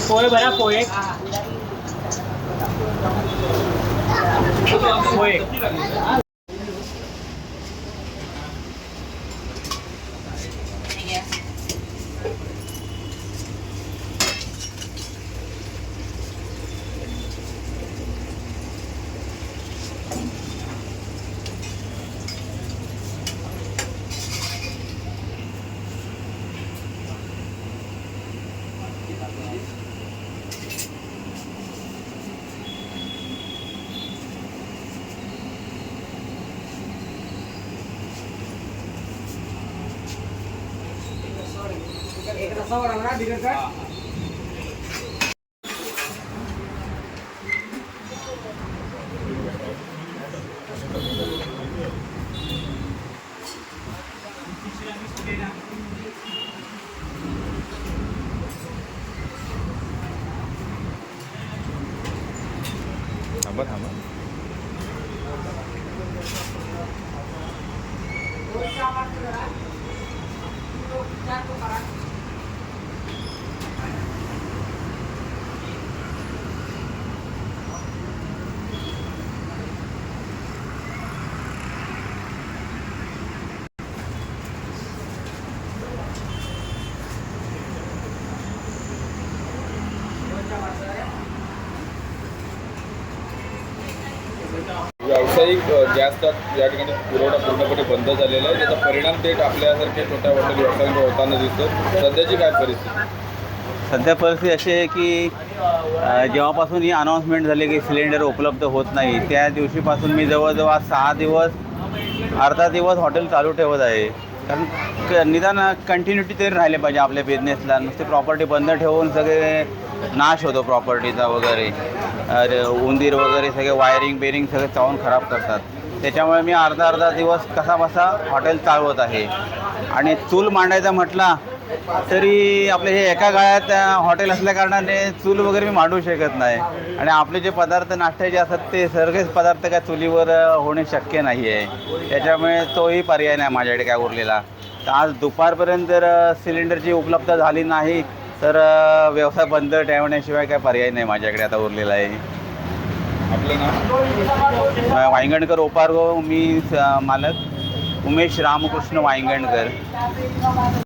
पोहे भरा पोहे पोहे एक रसा वाला डिगर का थांबा थांबा व्यावसायिक गॅसचा या ठिकाणी पुरवठा पूर्णपणे बंद झालेला आहे. त्याचा परिणाम थेट आपल्यासारख्या छोट्या हॉटेल व्यवसायांवर होताना दिसतो. सध्याची काय परिस्थिती? सध्या परिस्थिती अशी आहे की जेव्हापासून ही अनाऊन्समेंट झाली की सिलेंडर उपलब्ध होत नाही त्या दिवशीपासून मी जवळजवळ 6 दिवस अर्धा दिवस हॉटेल चालू ठेवत आहे. कारण निदान कंटिन्युटी तरी राहिले पाहिजे आपल्या बिझनेसला. नुसती प्रॉपर्टी बंद ठेवून सगळे नाश होतो प्रॉपर्टीचा वगैरे. उंदीर वगैरे सगळे वायरिंग बेरिंग सगळे चावून खराब करतात. त्याच्यामुळे मी अर्धा दिवस कसाबसा हॉटेल चालवत आहे. आणि चूल मांडायचा म्हटला तरी आपले हे एका गाळ्यात हॉटेल असल्याकारणाने चूल वगैरे मी मांडू शकत नाही. आणि आपले जे पदार्थ नाश्त्याचे असतात ते सगळेच पदार्थ काय चुलीवर होणे शक्य नाही आहे. त्याच्यामुळे तोही पर्याय नाही माझ्याकडे काय उरलेला. तर आज दुपारपर्यंत जर सिलेंडरची उपलब्धता झाली नाही तर व्यवसाय बंद ठेवण्याशिवाय काय पर्याय नाही माझ्याकडे आता उरलेला आहे. आपलं नाव? वांगणकर ओपारगो. मी मालक उमेश रामकृष्ण वांगणकर.